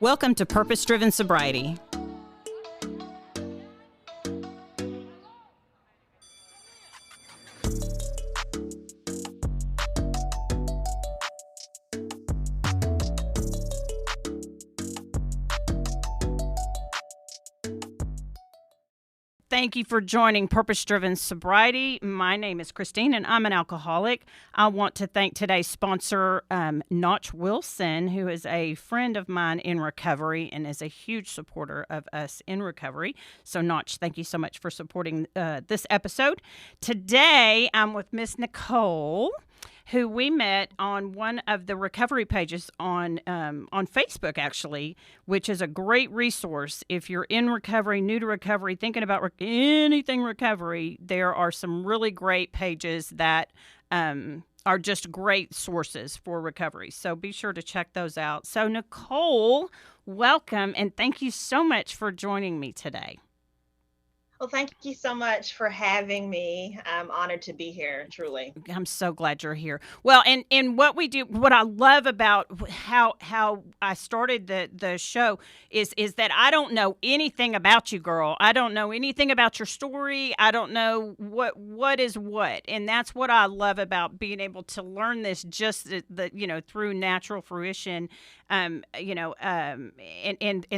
Welcome to Purpose-Driven Sobriety. Thank you for joining Purpose-Driven Sobriety. My name is Christine, and I'm an alcoholic. I want to thank today's sponsor, Notch Wilson, who is a friend of mine in recovery and is a huge supporter of us in recovery. So, Notch, thank you so much for supporting this episode. Today, I'm with Miss Nicole, who we met on one of the recovery pages on Facebook, actually, which is a great resource. If you're in recovery, new to recovery, thinking about anything recovery, there are some really great pages that are just great sources for recovery. So be sure to check those out. So Nicole, welcome, and thank you so much for joining me today. Well, thank you so much for having me. I'm honored to be here, truly. I'm so glad you're here. Well, and what we do, what I love about how I started the show is that I don't know anything about you, girl. I don't know anything about your story. I don't know what is what, and that's what I love about being able to learn this just through natural fruition, and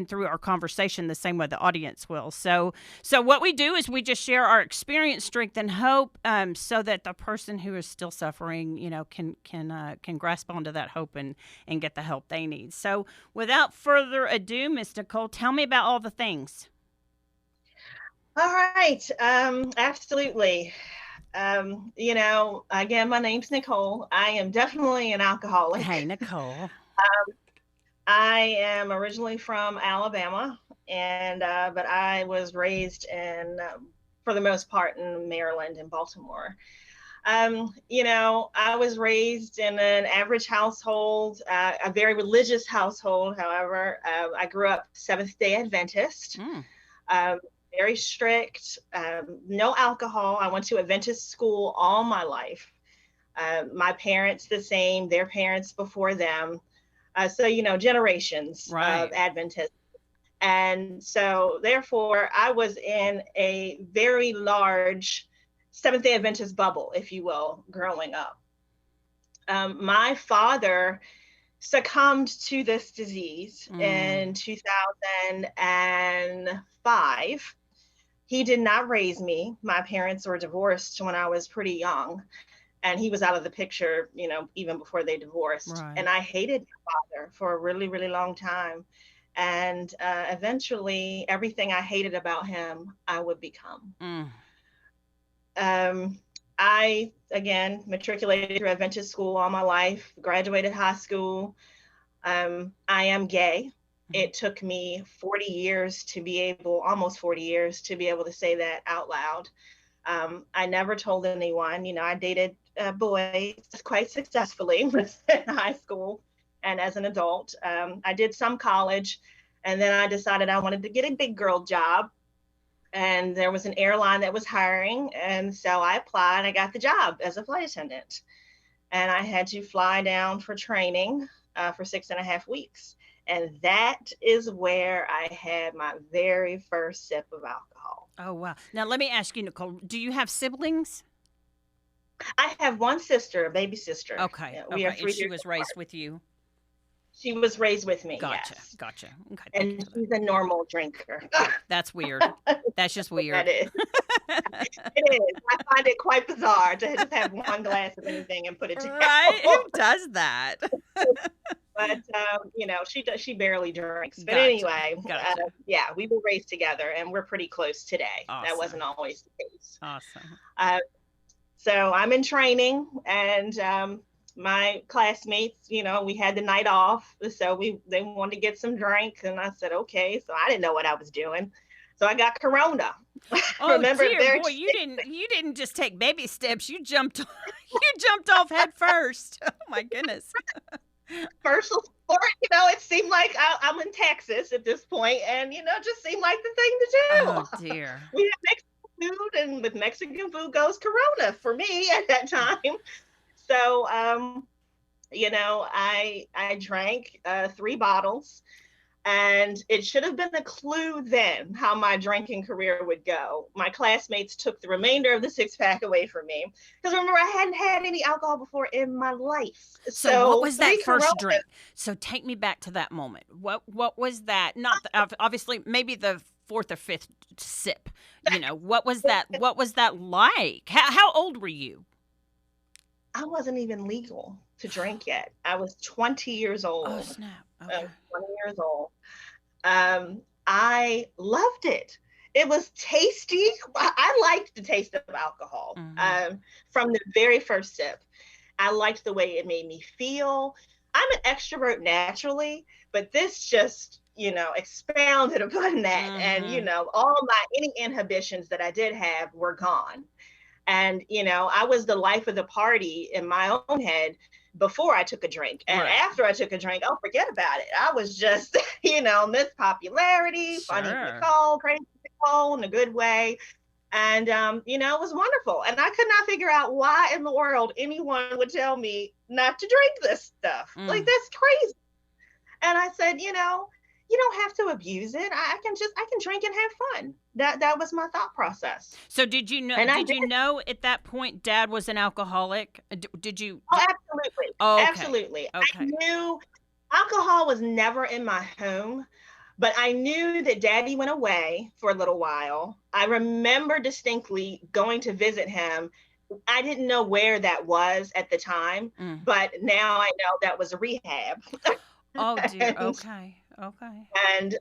through our conversation, the same way the audience will. So what we do is we just share our experience, strength, and hope, so that the person who is still suffering, can grasp onto that hope and get the help they need. So, without further ado, Miss Nicole, tell me about all the things. All right, absolutely. Again, my name's Nicole. I am definitely an alcoholic. Hey, Nicole. I am originally from Alabama, and but I was raised in, for the most part, in Maryland and Baltimore. I was raised in an average household, a very religious household. However, I grew up Seventh-day Adventist, very strict, no alcohol. I went to Adventist school all my life. My parents the same, their parents before them. So, generations of Adventists. And so, therefore, I was in a very large Seventh-day Adventist bubble, if you will, growing up. My father succumbed to this disease in 2005. He did not raise me. My parents were divorced when I was pretty young. And he was out of the picture, even before they divorced. Right. And I hated my father for a really, really long time. And eventually, everything I hated about him, I would become. I, again, matriculated through Adventist school all my life, graduated high school. I am gay. It took me almost 40 years to be able to say that out loud. I never told anyone. I dated boys quite successfully in high school and as an adult. I did some college, and then I decided I wanted to get a big girl job. And there was an airline that was hiring, and so I applied and I got the job as a flight attendant. And I had to fly down for training for 6.5 weeks. And that is where I had my very first sip of alcohol. Oh, wow. Now, let me ask you, Nicole, do you have siblings? I have one sister, a baby sister. Okay. Yeah, we are 3 and she years was apart. raised with you? She was raised with me, Gotcha. yes. Gotcha. Okay. And she's a normal drinker. That's weird. That's just weird. That is. It is. I find it quite bizarre to just have one glass of anything and put it down. Right? Who does that? But she barely drinks. But Gotcha. anyway, Gotcha. yeah, we were raised together, and we're pretty close today. Awesome. That wasn't always the case. Awesome. So I'm in training, and my classmates, we had the night off, so they wanted to get some drink, and I said okay. So I didn't know what I was doing, so I got Corona. Oh, Remember, dear boy, you didn't just take baby steps. You jumped off head first. Oh my goodness. First sport, it seemed like I'm in Texas at this point, and just seemed like the thing to do. Oh dear. We had Mexican food, and with Mexican food goes Corona for me at that time. So, I drank 3 bottles, And it should have been a clue then how my drinking career would go. My classmates took the remainder of the six pack away from me. Because remember, I hadn't had any alcohol before in my life. So what So was that three first Coronas. drink? So take me back to that moment. What was that? Not obviously maybe the fourth or fifth sip. What was that? What was that like? How old were you? I wasn't even legal to drink yet. I was 20 years Oh old. snap. I Okay. was 20 years old. I loved it. It was tasty. I liked the taste of alcohol Mhm. from the very first sip. I liked the way it made me feel. I'm an extrovert naturally, but this just, expounded upon that. And, Mhm. all my any inhibitions that I did have were gone. And, I was the life of the party in my own head before I took a drink. And Right. after I took a drink, oh, forget about it. I was just, Miss Popularity, funny Sure. Nicole, crazy Nicole in a good way. And, it was wonderful. And I could not figure out why in the world anyone would tell me not to drink this stuff. Like, Mm. that's crazy. And I said, you don't have to abuse it. I can drink and have fun. That was my thought process. So did you know? And I Did did. you know at that point Dad was an alcoholic? Did you? Oh, absolutely. Oh, okay. Absolutely. I Okay. knew alcohol was never in my home, but I knew that Daddy went away for a little while. I remember distinctly going to visit him. I didn't know where that was at the time, Mm. but now I know that was a rehab. Oh dear. and Okay. Okay.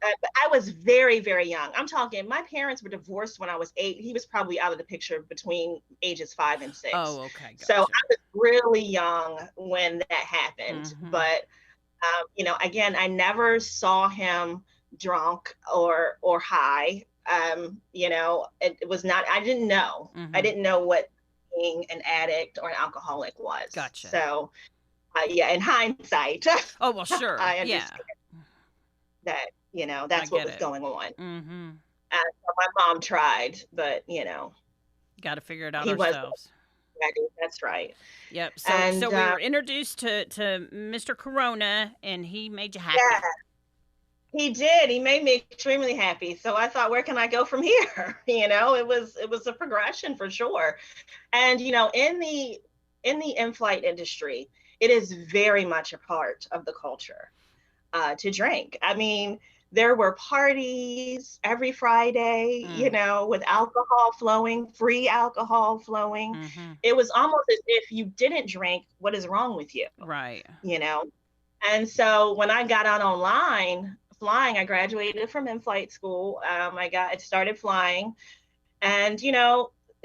but I was very, very young. I'm talking, my parents were divorced when I was 8. He was probably out of the picture between ages 5 and 6. Oh, okay. So Gotcha. I was really young when that happened. Mhm. But again, I never saw him drunk or high. It was not. I didn't know. I Mhm. didn't know what being an addict or an alcoholic was. Gotcha. So yeah, in hindsight, Oh, well, sure. I Yeah. understand that I that's what get was it. going on. Mhm. So my mom tried, but Got to figure it out he wasn't ourselves. ready. That's right. Yep. So And we were introduced to Mr. Corona, and he made you yeah, happy. he did. He made me extremely happy. So I thought, where can I go from here? It was a progression for sure. And in the in-flight industry, it is very much a part of the culture to drink. I mean, there were parties every Friday, Mm. with alcohol flowing, free alcohol flowing. Mhm. It was almost as if you didn't drink, what is wrong with you? Right. You know? And so when I got out online flying, I graduated from in-flight school. I started flying, and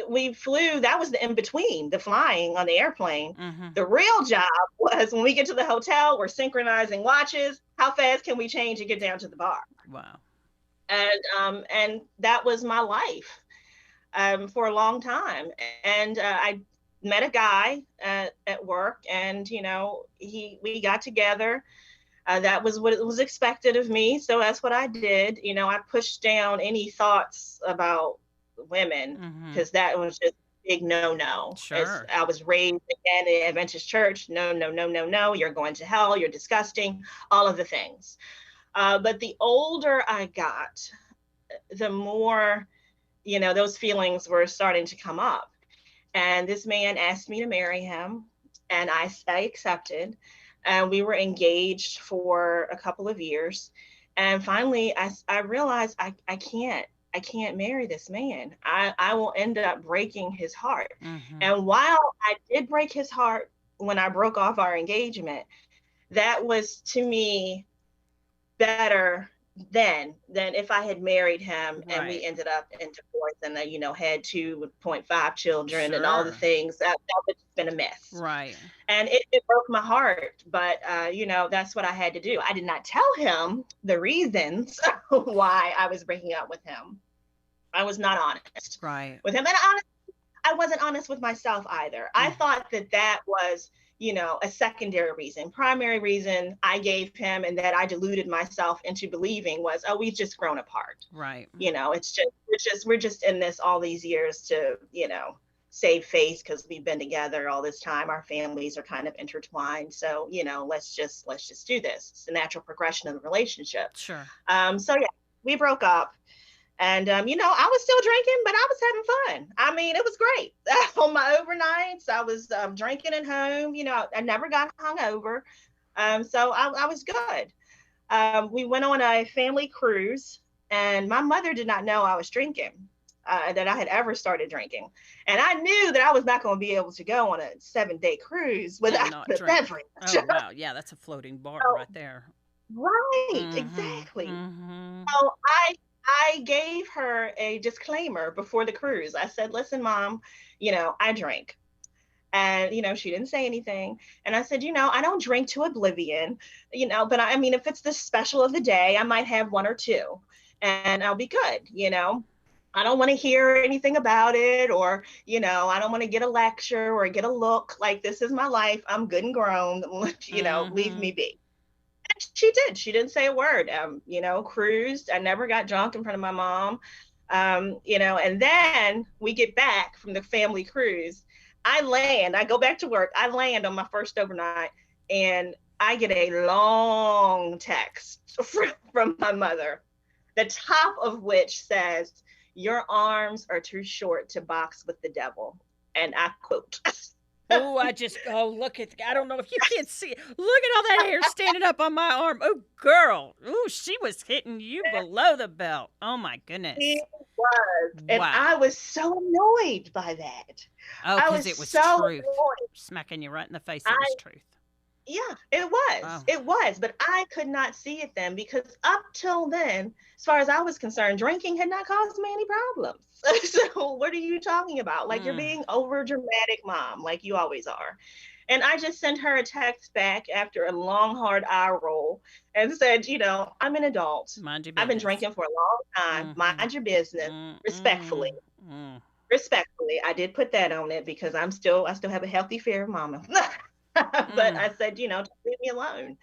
we flew. That was the in between the flying on the airplane. Mhm. The real job was when we get to the hotel, we're synchronizing watches. How fast can we change and get down to the bar? Wow. And that was my life for a long time. And I met a guy at work, and we got together. That was what was expected of me, so that's what I did. I pushed down any thoughts about women Mhm. because that was just a big no. As Sure. I was raised again in Adventist church, no, no, no, no, no. You're going to hell. You're disgusting. All of the things. But the older I got, the more those feelings were starting to come up. And this man asked me to marry him, and I accepted. And we were engaged for a couple of years. And finally, I realized I can't marry this man. I will end up breaking his heart. Mhm. And while I did break his heart when I broke off our engagement, that was to me better then than if I had married him and we Right. ended up in divorce and had 2.5 children and all the Sure. things that would have been a mess. Right. And it broke my heart, but that's what I had to do. I did not tell him the reasons why I was breaking up with him. I was not honest Right. with him, and I wasn't honest with myself either. I Mm. thought that was, a secondary reason. Primary reason I gave him and that I deluded myself into believing was, oh, we've just grown apart. Right. It's just we're just in this all these years to, save face because we've been together all this time. Our families are kind of intertwined. So, let's just do this. It's the natural progression of the relationship. Sure. So yeah, we broke up. And I was still drinking, but I was having fun. I mean, it was great. On my overnights, I was drinking at home. I never got hungover. So I was good. We went on a family cruise, and my mother did not know I was drinking, that I had ever started drinking. And I knew that I was not going to be able to go on a 7-day cruise And without not a drink. beverage. Oh, wow. Yeah, that's a floating bar So, right there. right, Mm-hmm. exactly. Mm-hmm. So I gave her a disclaimer before the cruise. I said, "Listen, Mom, I drink." And she didn't say anything. And I said, I don't drink to oblivion, but I mean, if it's the special of the day, I might have one or two and I'll be good. I don't want to hear anything about it, or I don't want to get a lecture or get a look. Like, this is my life. I'm good and grown. Leave Mm-hmm. me be. And she did. She didn't say a word. Cruised. I never got drunk in front of my mom. And then we get back from the family cruise. I go back to work. I land on my first overnight, and I get a long text from my mother, the top of which says, "Your arms are too short to box with the devil." And I quote. Look I don't know if you can't see it. Look at all that hair standing up on my arm. Oh, girl. Ooh, she was hitting you below the belt. Oh, my It goodness. was. And I Wow. was so annoyed by that. Oh, I because was it was so truth. annoyed. Smacking you right in the face. It was I truth. Yeah, it was. Oh. It was, but I could not see it then, because up till then, as far as I was concerned, drinking had not caused me any problems. So what are you talking about? Like, you're Mm. being over dramatic, Mom, like you always are. And I just sent her a text back after a long, hard eye roll and said, I'm an adult. Mind your I've been business. drinking for a long time. Mm-hmm. Mind your business. Mm-mm. Respectfully. Mm. Respectfully, I did put that on it because I still have a healthy fear of mama. But Mm. I said, just leave me alone.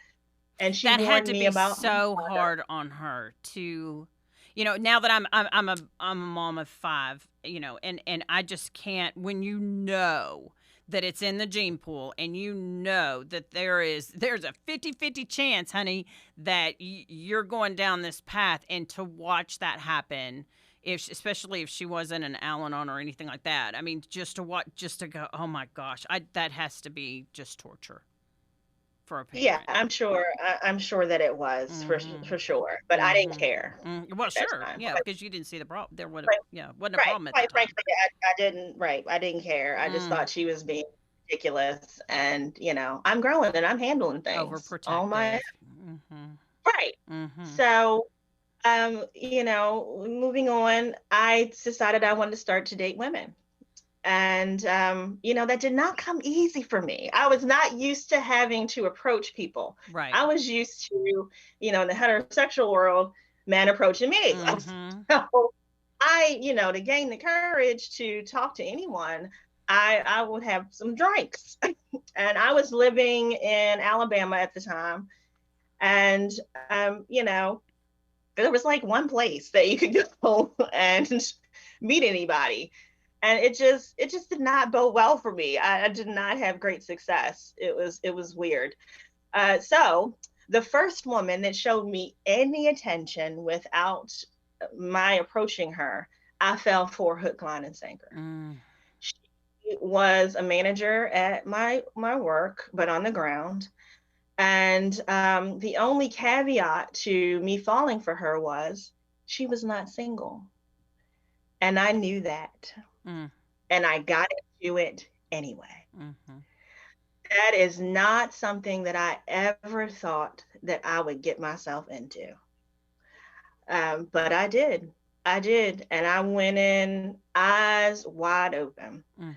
And she That had warned to me be about my so conduct. hard on her to, now that I'm a mom of five, and I just can't, when that it's in the gene pool, and that there's a 50-50 chance, honey, that you're going down this path, and to watch that happen, especially if she wasn't an Al-Anon or anything like that. I mean, just to go, oh my gosh, that has to be just torture for a Yeah, parent. I'm sure that it was Mhm. for sure, but I didn't Mhm. care Well, at that sure. time. Yeah, because you didn't see the problem. There would have, Quite, yeah, wasn't a right, problem at the quite time. frankly, I didn't. Right, I didn't care. I just Mm. thought she was being ridiculous, and I'm growing and I'm handling things on my Overprotective. Mhm. right. Mhm. So, moving on, I decided I wanted to start to date women. And, that did not come easy for me. I was not used to having to approach people. Right. I was used to, in the heterosexual world, men approaching me. Mhm. So to gain the courage to talk to anyone, I would have some drinks. And I was living in Alabama at the time. And, there was like one place that you could go and meet anybody, and it just did not bode well for me. I did not have great success. It was weird. So the first woman that showed me any attention without my approaching her, I fell for hook, line, and sinker. Mm. She was a manager at my work, but on the ground. And the only caveat to me falling for her was she was not single. And I knew that. Mm. And I got into it anyway. Mhm. That is not something that I ever thought that I would get myself into. But I did. I did. And I went in eyes wide open. Mm.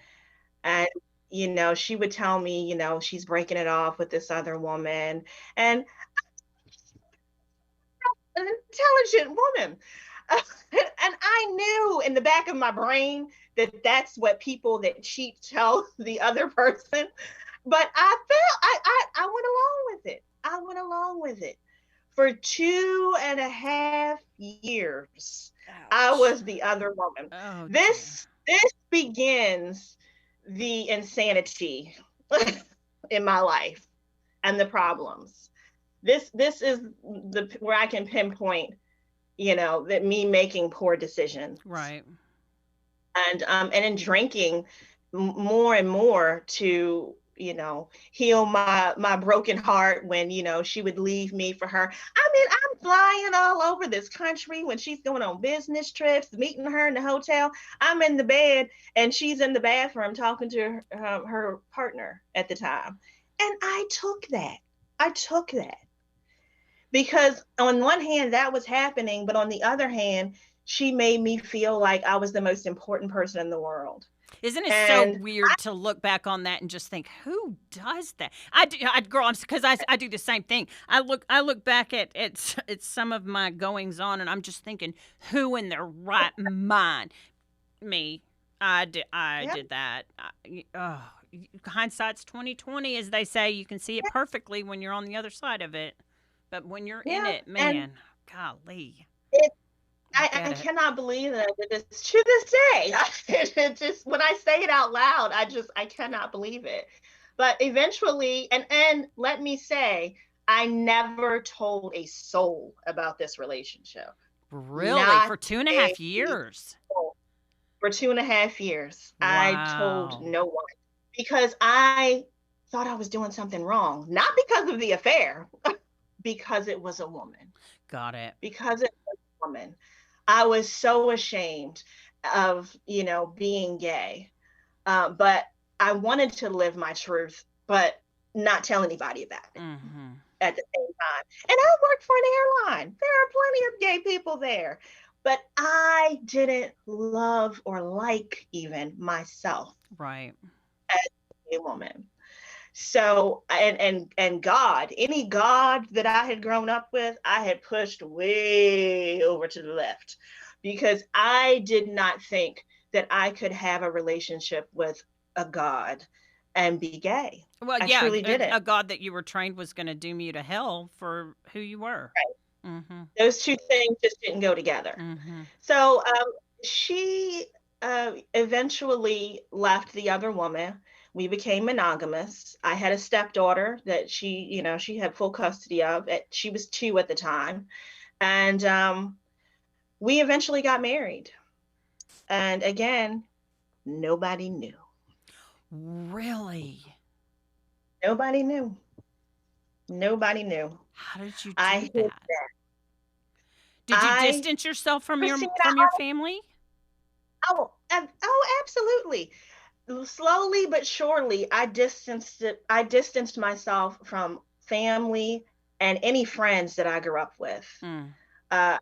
And, she would tell me, she's breaking it off with this other woman. And an intelligent woman. And I knew in the back of my brain that that's what people that cheat tell the other person. But I went along with it. I went along with it. For 2.5 years, I Ouch. was the other woman. Oh dear. This begins. the insanity in my life and the problems. This is the where I can pinpoint, that me making poor decisions. Right. And in drinking more and more to heal my broken heart when she would leave me for her. I mean, I'm flying all over this country when she's going on business trips, meeting her in the hotel. I'm in the bed and she's in the bathroom talking to her partner at the time. And I took that because on one hand that was happening, but on the other hand she made me feel like I was the most important person in the world. Isn't it so And weird to look back on that and just think, who does that? Girl, because I do the same thing. I look back at some of my goings on, and I'm just thinking, who in their right mind? Me. I yeah, did that. Hindsight's 2020, as they say. You can see it perfectly when you're on the other side of it, but when you're in yeah, it, and man, golly, it, I I get it. cannot believe that it is to this day. It just when I say it out loud, I cannot believe it. But eventually, and let me say, I never told a soul about this relationship. Really, Not for two and a a half years? soul. For 2.5 years, I told Wow. no one because I thought I was doing something wrong. Not because of the affair, because it was a woman. Got it. Because it was a woman. I was so ashamed of, being gay. But I wanted to live my truth, but not tell anybody about it Mm-hmm. at the same time. And I worked for an airline. There are plenty of gay people there. But I didn't love or like even myself Right. as a woman. So and God, any God that I had grown up with, I had pushed way over to the left because I did not think that I could have a relationship with a God and be gay. Well, I yeah, truly didn't. a god that you were trained was going to doom you to hell for who you were. Right. Mm-hmm. Those two things just didn't go together. Mm-hmm. So she eventually left the other woman. We became monogamous. I had a stepdaughter that she had full custody of. She was 2 at the time. And we eventually got married. And again, nobody knew. Really? Nobody knew. Nobody knew. How did you I do hid that? that. Did you I, distance yourself from your Christina, from your family? absolutely. Slowly but surely, I distanced myself from family and any friends that I grew up with. Mm, I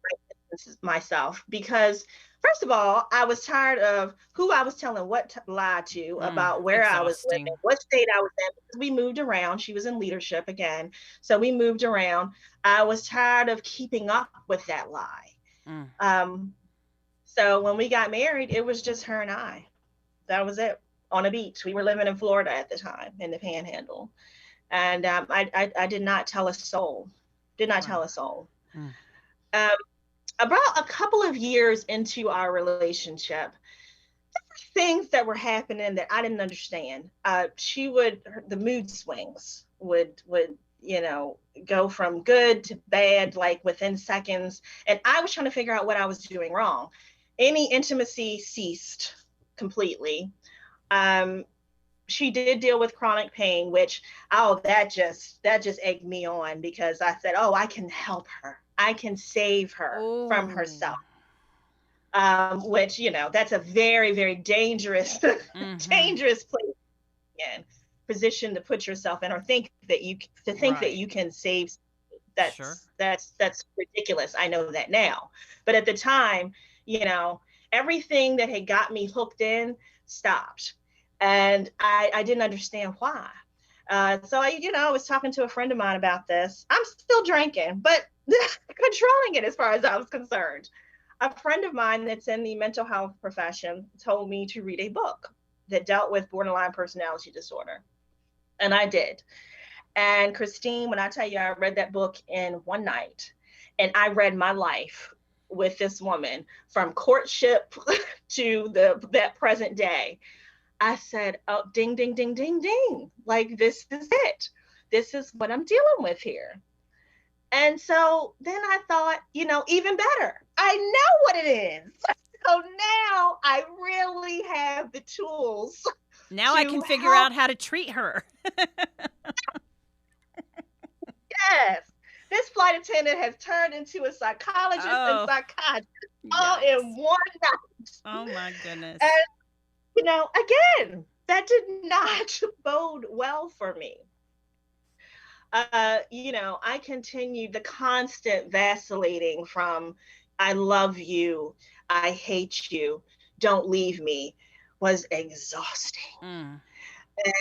distanced myself because, first of all, I was tired of who I was telling what lie to about where I was living, exhausting. what state I was in, because we moved around. She was in leadership again, so we moved around. I was tired of keeping up with that lie. Mm, Um, so when we got married, it was just her and I. That was it, on a beach. We were living in Florida at the time in the Panhandle, and I did not tell a soul. Did not wow. tell a soul. Mm, Um, about a couple of years into our relationship, things that were happening that I didn't understand. The mood swings would go from good to bad like within seconds, and I was trying to figure out what I was doing wrong. Any intimacy ceased completely. Um, she did deal with chronic pain, which that just egged me on because I said, oh, I can help her. I can save her from oh. herself. Which that's a very, very dangerous, Mm-hmm. dangerous place and position to put yourself in, or think that Right. you can save. Sure. That's ridiculous. I know that now, but at the time, you know, everything that had got me hooked in stopped, and I didn't understand why. So I was talking to a friend of mine about this. I'm still drinking, but controlling it as far as I was concerned. A friend of mine that's in the mental health profession told me to read a book that dealt with borderline personality disorder, and I did. And Christine, when I tell you I read that book in one night, and I read my life with this woman from courtship to that present day. I said, oh, ding, ding, ding, ding, ding. Like, this is it. This is what I'm dealing with here. And so then I thought, even better. I know what it is. So now I really have the tools Now I to can figure help. out how to treat her. Yes. This flight attendant has turned into a psychologist and Oh, psychiatrist all yikes. in one night. Oh my goodness. And, again, that did not bode well for me. I continued the constant vacillating from I love you, I hate you, don't leave me was exhausting. Mm. And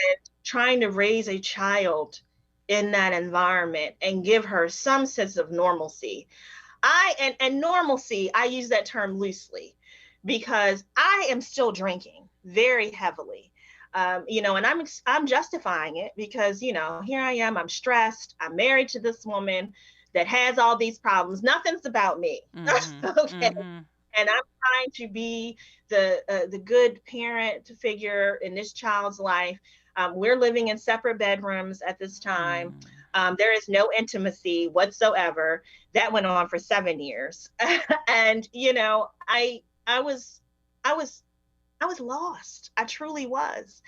trying to raise a child in that environment and give her some sense of normalcy. And normalcy, I use that term loosely because I am still drinking very heavily. And I'm justifying it because here I am. I'm stressed. I'm married to this woman that has all these problems. Nothing's about me. Mm-hmm. Okay, Mm-hmm. and I'm trying to be the good parent figure in this child's life. We're living in separate bedrooms at this time. Mm. There is no intimacy whatsoever. That went on for 7 years, and I was I was I was lost. I truly was.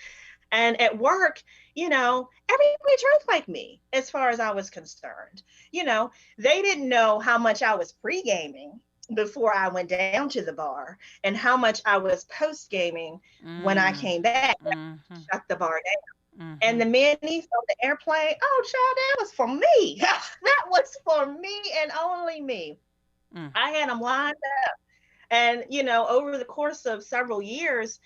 And at work, everybody drank like me as far as I was concerned. They didn't know how much I was pre gaming before I went down to the bar and how much I was post gaming when I Mm. came back, Mm-hmm. shut the bar down. And Mm-hmm. the minis on the airplane, oh, child, that was for me. That was for me and only me. Mm. I had them lined up. And, over the course of several years,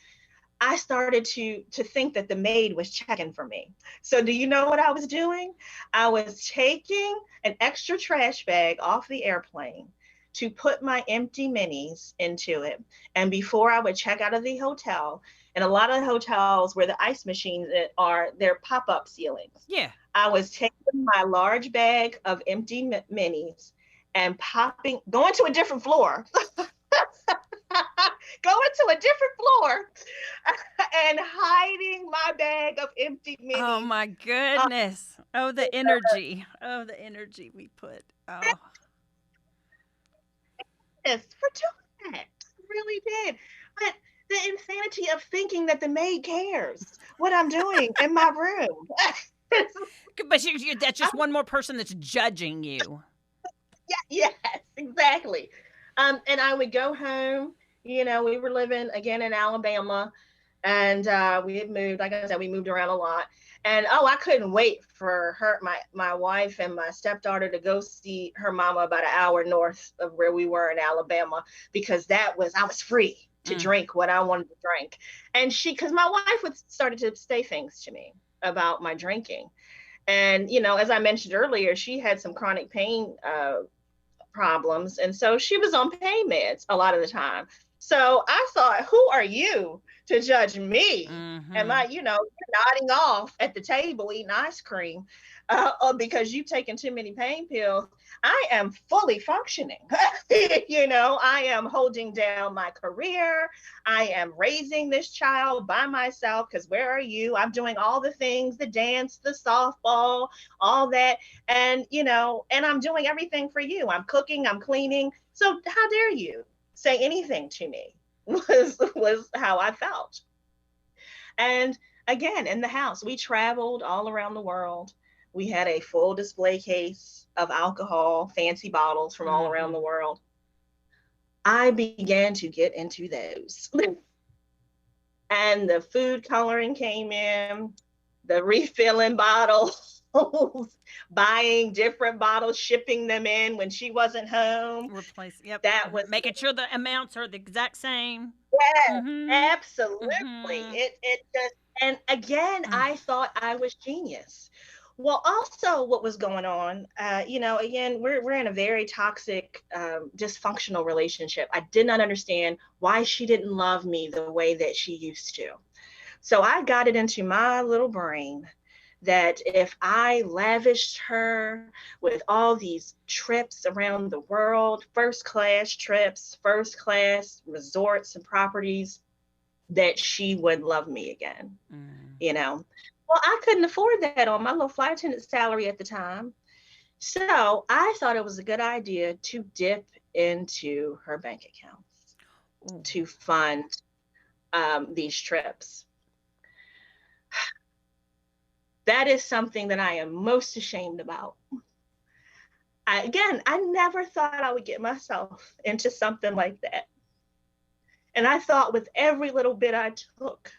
I started to think that the maid was checking for me. So do you know what I was doing? I was taking an extra trash bag off the airplane to put my empty minis into it. And before I would check out of the hotel, and a lot of hotels where the ice machines are, they're pop-up ceilings. Yeah. I was taking my large bag of empty minis and going to a different floor, going to a different floor and hiding my bag of empty Oh minis. my Uh, goodness. Oh, the energy. Oh, the energy we put. Oh. yes, for doing that. I really did. But the insanity of thinking that the maid cares what I'm doing in my room. But that's I, just one more person that's judging you. yeah, yes, exactly. And I would go home. We were living again in Alabama, and we had moved. Like I said, we moved around a lot. And oh, I couldn't wait for my wife, and my stepdaughter to go see her mama about an hour north of where we were in Alabama, because I was free to Mm. drink what I wanted to drink. And because my wife would started to say things to me about my drinking. And as I mentioned earlier, she had some chronic pain problems. And so she was on pain meds a lot of the time. So I thought, who are you to judge me? Am Mm-hmm. I, nodding off at the table eating ice cream or because you've taken too many pain pills? I am fully functioning. I am holding down my career. I am raising this child by myself because where are you? I'm doing all the things, the dance, the softball, all that, and I'm doing everything for you. I'm cooking, I'm cleaning. So how dare you say anything to me? Was how I felt. And again, in the house, we traveled all around the world. We had a full display case of alcohol, fancy bottles from all around Mm-hmm. the world. I began to get into those. And the food coloring came in, the refilling bottles, buying different bottles, shipping them in when she wasn't home. Replace. Yep. That Mhm. was Making sure the amounts are the exact same. yes, Mm-hmm. absolutely. Mm-hmm. It just, and again, Mm. I thought I was genius. Well, also, what was going on, again, we're in a very toxic, dysfunctional relationship. I did not understand why she didn't love me the way that she used to. So I got it into my little brain that if I lavished her with all these trips around the world, first class trips, first class resorts and properties, that she would love me again, Mm. you know. Well, I couldn't afford that on my little flight attendant salary at the time. So I thought it was a good idea to dip into her bank accounts Ooh. to fund these trips. That is something that I am most ashamed about. I never thought I would get myself into something like that. And I thought with every little bit I took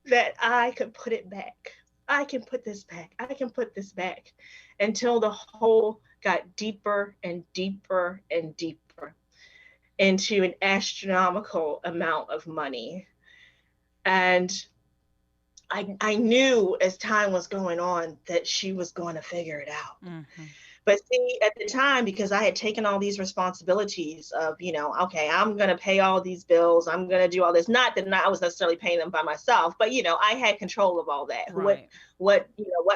that I could put it back. I can put this back. I can put this back until the hole got deeper and deeper and deeper into an astronomical amount of money. And I knew as time was going on that she was going to figure it out. Mm-hmm. But see, at the time, because I had taken all these responsibilities of, okay, I'm going to pay all these bills. I'm going to do all this. Not that I was necessarily paying them by myself, but, I had control of all that. Right. What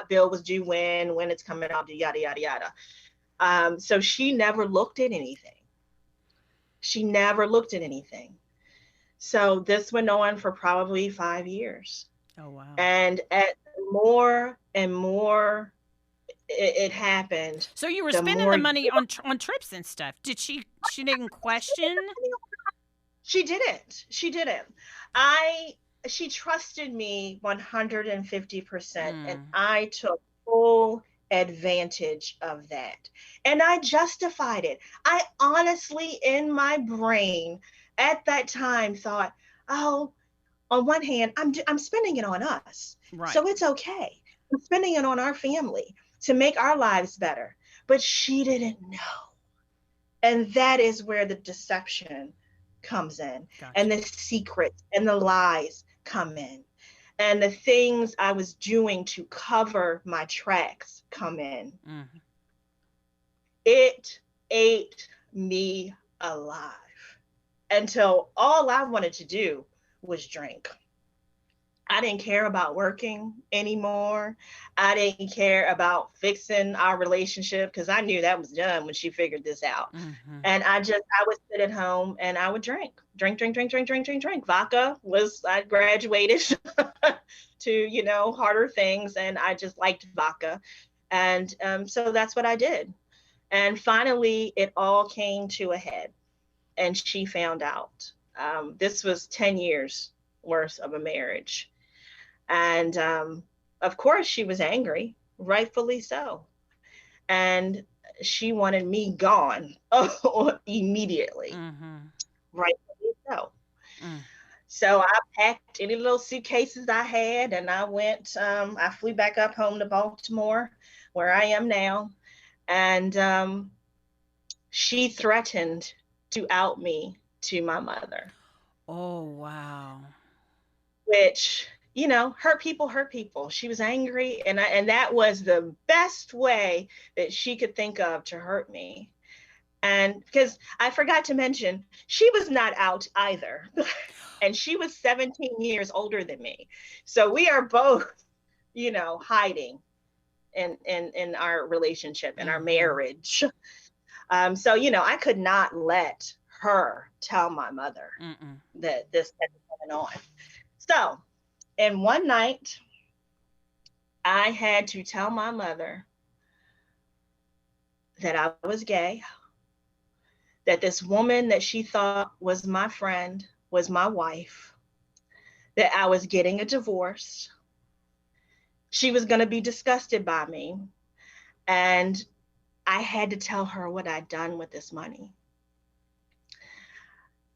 bill was due when it's coming out, yada, yada, yada. So she never looked at anything. She never looked at anything. So this went on for probably 5 years. Oh, wow. And at more and more it happened, So you were the spending more the money on trips and stuff. Did she didn't question? she didn't. She didn't. I She trusted me 150%, and Mm. I took full advantage of that. And I justified it. I honestly, in my brain at that time, thought, oh, on one hand, I'm spending it on us. Right. So it's okay. I'm spending it on our family to make our lives better. But she didn't know. And that is where the deception comes in, and Gotcha. the secrets and the lies come in, and the things I was doing to cover my tracks come in. Mm-hmm. It ate me alive until all I wanted to do was drink. I didn't care about working anymore. I didn't care about fixing our relationship because I knew that was done when she figured this out. Mm-hmm. And I would sit at home and I would drink. Vodka was, I graduated to, harder things, and I just liked vodka. And so that's what I did. And finally, it all came to a head, and she found out. This was 10 years worth of a marriage. And of course, she was angry, rightfully so. And she wanted me gone immediately, Mm-hmm. rightfully so. Mm. So I packed any little suitcases I had, and I flew back up home to Baltimore, where I am now. And she threatened to out me to my mother, Oh, wow. which, hurt people. She was angry, and that was the best way that she could think of to hurt me. And because I forgot to mention, she was not out either. And she was 17 years older than me. So we are both, hiding in our relationship, in our Mm-hmm. marriage. So, I could not let her tell my mother Mm-mm. that this had been going on. So, and one night, I had to tell my mother that I was gay, that this woman that she thought was my friend was my wife, that I was getting a divorce. She was going to be disgusted by me. And I had to tell her what I'd done with this money.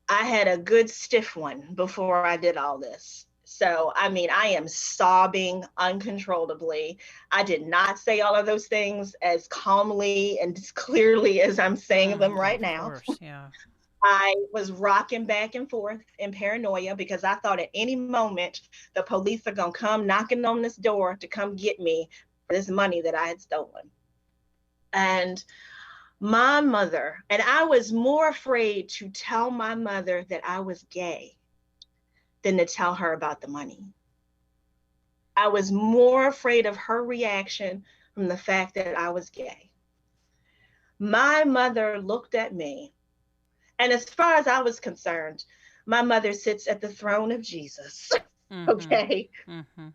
I had a good stiff one before I did all this. So, I mean, I am sobbing uncontrollably. I did not say all of those things as calmly and as clearly as I'm saying them right Of now. course, yeah. I was rocking back and forth in paranoia because I thought at any moment the police are going to come knocking on this door to come get me for this money that I had stolen. And my mother, and I was more afraid to tell my mother that I was gay than to tell her about the money. I was more afraid of her reaction from the fact that I was gay. My mother looked at me, and as far as I was concerned, My mother sits at the throne of Jesus. Mm-hmm. Okay. Mm-hmm.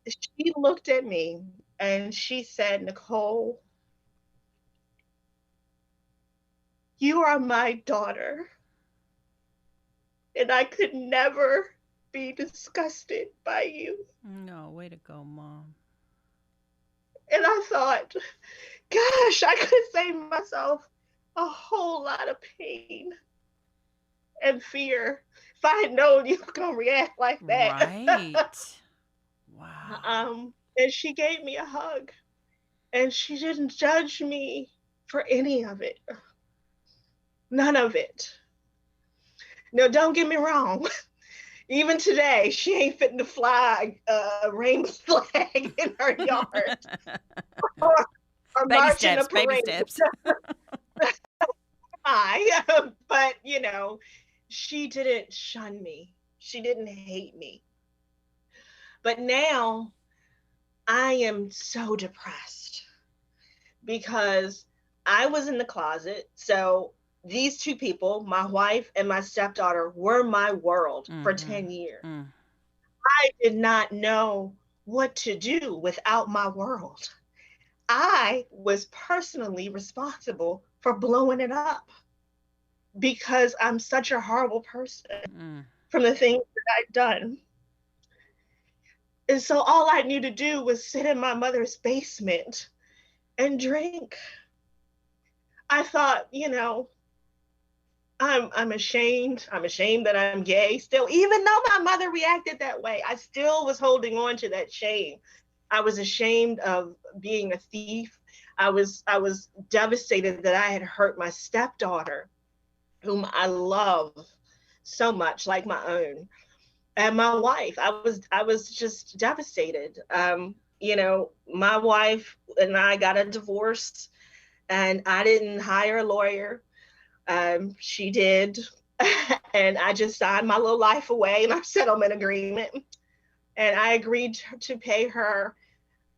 She looked at me and she said, Nicole, you are my daughter, and I could never be disgusted by you. No, way to go, Mom. And I thought, gosh, I could have saved myself a whole lot of pain and fear if I had known you were going to react like that. Right. Wow. And she gave me a hug, and she didn't judge me for any of it. None of it. No, don't get me wrong. Even today, she ain't fitting to fly a rainbow flag in her yard or, or Baby march in a steps, baby parade. steps. But she didn't shun me. She didn't hate me. But now I am so depressed because I was in the closet. So these two people, my wife and my stepdaughter, were my world for Mm-hmm. 10 years. Mm. I did not know what to do without my world. I was personally responsible for blowing it up because I'm such a horrible person Mm. from the things that I'd done. And so all I knew to do was sit in my mother's basement and drink. I thought, I'm ashamed. I'm ashamed that I'm gay still, even though my mother reacted that way. I still was holding on to that shame. I was ashamed of being a thief. I was devastated that I had hurt my stepdaughter, whom I love so much, like my own, and my wife. I was just devastated. My wife and I got a divorce, and I didn't hire a lawyer. She did. And I just signed my little life away in our settlement agreement. And I agreed to pay her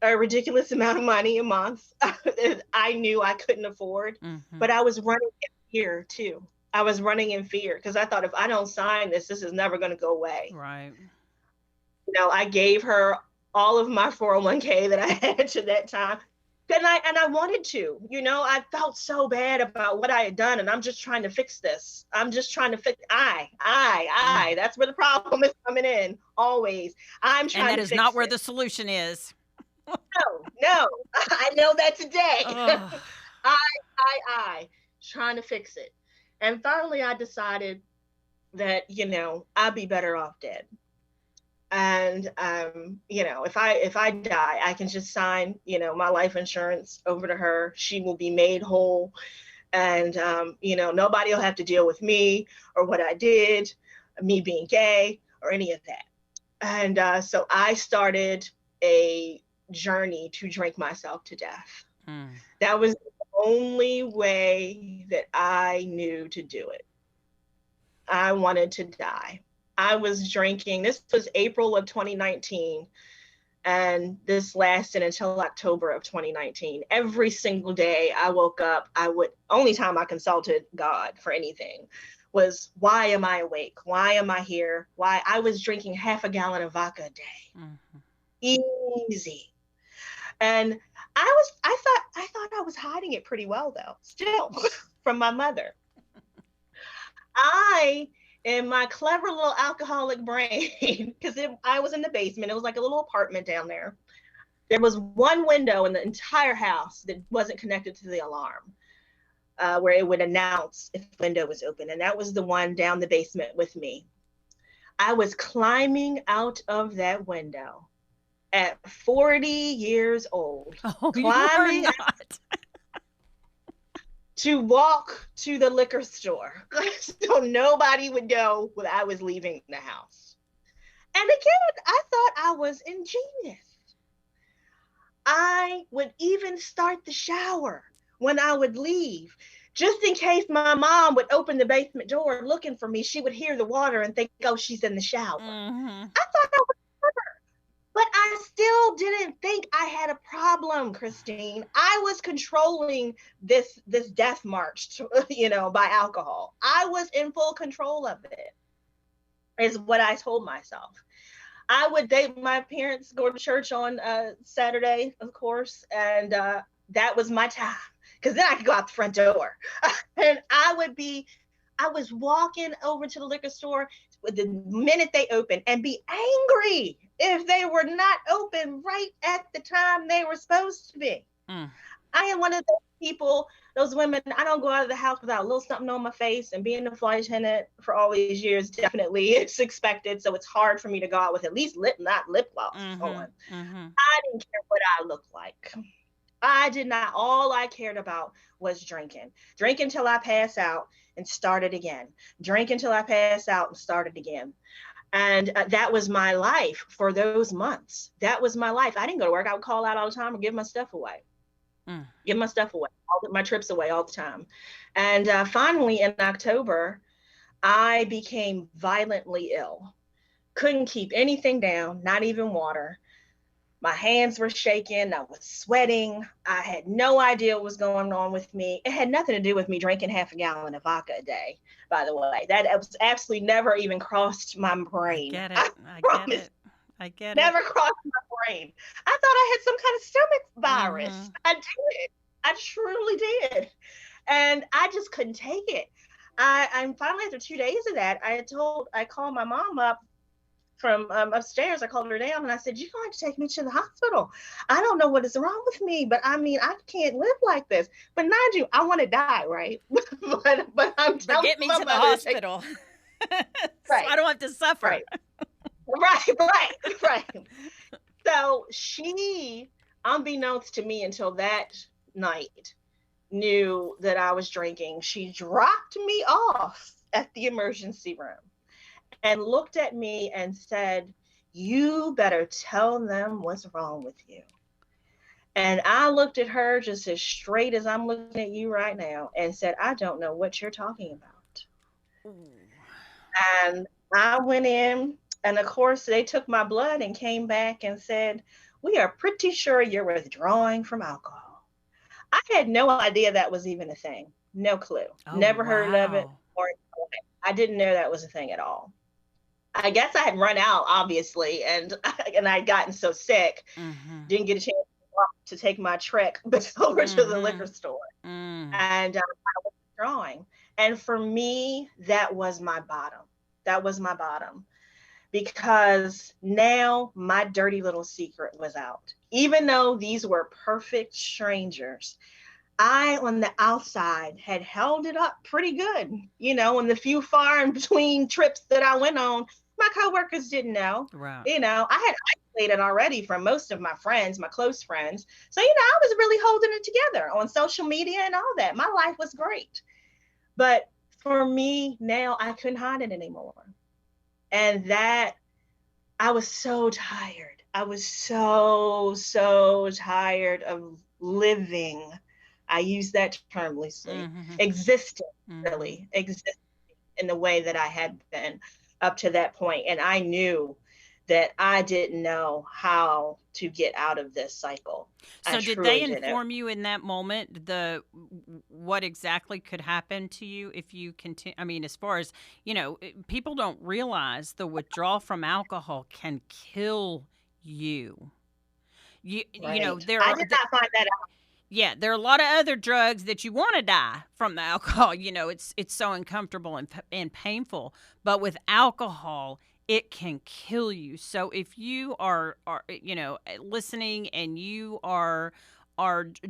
a ridiculous amount of money a month that I knew I couldn't afford. Mm-hmm. But I was running in fear too. I was running in fear because I thought if I don't sign this, this is never going to go away. Right. I gave her all of my 401k that I had to that time. And I wanted to, I felt so bad about what I had done, and I'm just trying to fix this. I'm just trying to fix Mm. that's where the problem is coming in always. I'm And trying that to is not fix where it. the solution is. No, I know that today. Oh. I, I trying to fix it. And finally I decided that, I'd be better off dead. And if I die, I can just sign, my life insurance over to her. She will be made whole, and nobody will have to deal with me or what I did, me being gay or any of that. And so I started a journey to drink myself to death. Mm. That was the only way that I knew to do it. I wanted to die. I was drinking. This was April of 2019, and this lasted until October of 2019. Every single day I woke up, only time I consulted God for anything was, why am I awake? Why am I here? Why? I was drinking half a gallon of vodka a day. Mm-hmm. Easy. And I thought I was hiding it pretty well though, still from my mother. I, in my clever little alcoholic brain, because I was in the basement, it was like a little apartment down there. There was one window in the entire house that wasn't connected to the alarm, where it would announce if the window was open. And that was the one down the basement with me. I was climbing out of that window at 40 years old, Oh, you were climbing not. to walk to the liquor store so nobody would know when I was leaving the house. And again, I thought I was ingenious. I would even start the shower when I would leave, just in case my mom would open the basement door looking for me. She would hear the water and think, oh, she's in the shower. Mm-hmm. I thought I was clever, but I still didn't think I had a problem, Christine. I was controlling this death march, by alcohol. I was in full control of it. is what I told myself. My parents go to church on Saturday, of course, and that was my time because then I could go out the front door. And I was walking over to the liquor store the minute they opened and be angry if they were not open right at the time they were supposed to be. Mm. I am one of those people, those women. I don't go out of the house without a little something on my face. And being a flight attendant for all these years, definitely it's expected. So it's hard for me to go out with at least not lip gloss on. I didn't care what I looked like. I did not. All I cared about was drinking. Drink until I pass out and start it again. Drink until I pass out and start it again. And that was my life for those months. That was my life. I didn't go to work. I would call out all the time or give my stuff away. Give my stuff away, my trips away all the time. And finally, in October, I became violently ill. Couldn't keep anything down, not even water. My hands were shaking. I was sweating. I had no idea what was going on with me. It had nothing to do with me drinking half a gallon of vodka a day, by the way. That was absolutely never even crossed my brain. I get it. I get never it. crossed my brain. I thought I had some kind of stomach virus. I did. I truly did. And I just couldn't take it. I'm finally, after 2 days of that, I called my mom up from upstairs. I called her down and I said, "You're going to take me to the hospital. I don't know what is wrong with me, but I mean, I can't live like this." But mind you, I want to die, right? but I'm telling get me to the hospital. Right. So I don't have to suffer. Right. So she, unbeknownst to me until that night, knew that I was drinking. She dropped me off at the emergency room and looked at me and said, "You better tell them what's wrong with you." And I looked at her just as straight as I'm looking at you right now and said, "I don't know what you're talking about." And I went in, and of course, they took my blood and came back and said, "We are pretty sure you're withdrawing from alcohol." I had no idea that was even a thing. No clue. Never heard of it. Or I didn't know that was a thing at all. I guess I had run out, obviously, and I'd gotten so sick, didn't get a chance to take my trek over to the liquor store. And I was withdrawing. And for me, that was my bottom. That was my bottom. Because now my dirty little secret was out. Even though these were perfect strangers, I, on the outside, had held it up pretty good. You know, in the few far and between trips that I went on, my coworkers didn't know. Right. You know, I had isolated already from most of my friends, my close friends. So, you know, I was really holding it together on social media and all that. My life was great. But for me, now I couldn't hide it anymore. And that, I was so tired. I was so tired of living. I use that term loosely. Existing in the way that I had been up to that point. And I knew that I didn't know how to get out of this cycle. So did they inform you in that moment what exactly could happen to you if you continue? I mean, as far as, you know, people don't realize the withdrawal from alcohol can kill you. You know, I did not find that out. Yeah, there are a lot of other drugs that you want to die from the alcohol. You know, it's so uncomfortable and painful. But with alcohol, it can kill you. So if you are you know, listening and you are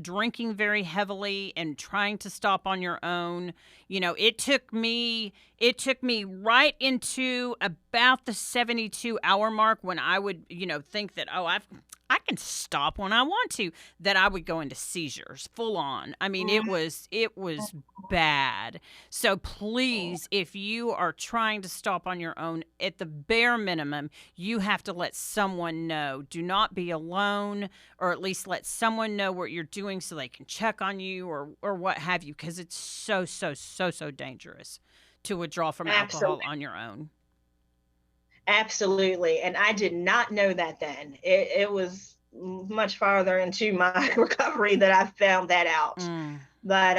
drinking very heavily and trying to stop on your own, you know, it took me right into about the 72-hour mark when I would, you know, think that, oh, I can stop when I want to, that I would go into seizures full on. I mean, it was bad. So please, if you are trying to stop on your own, at the bare minimum, you have to let someone know. Do not be alone, or at least let someone know what you're doing so they can check on you or what have you, because it's so dangerous to withdraw from alcohol on your own. Absolutely. And I did not know that then. It was much farther into my recovery that I found that out. But,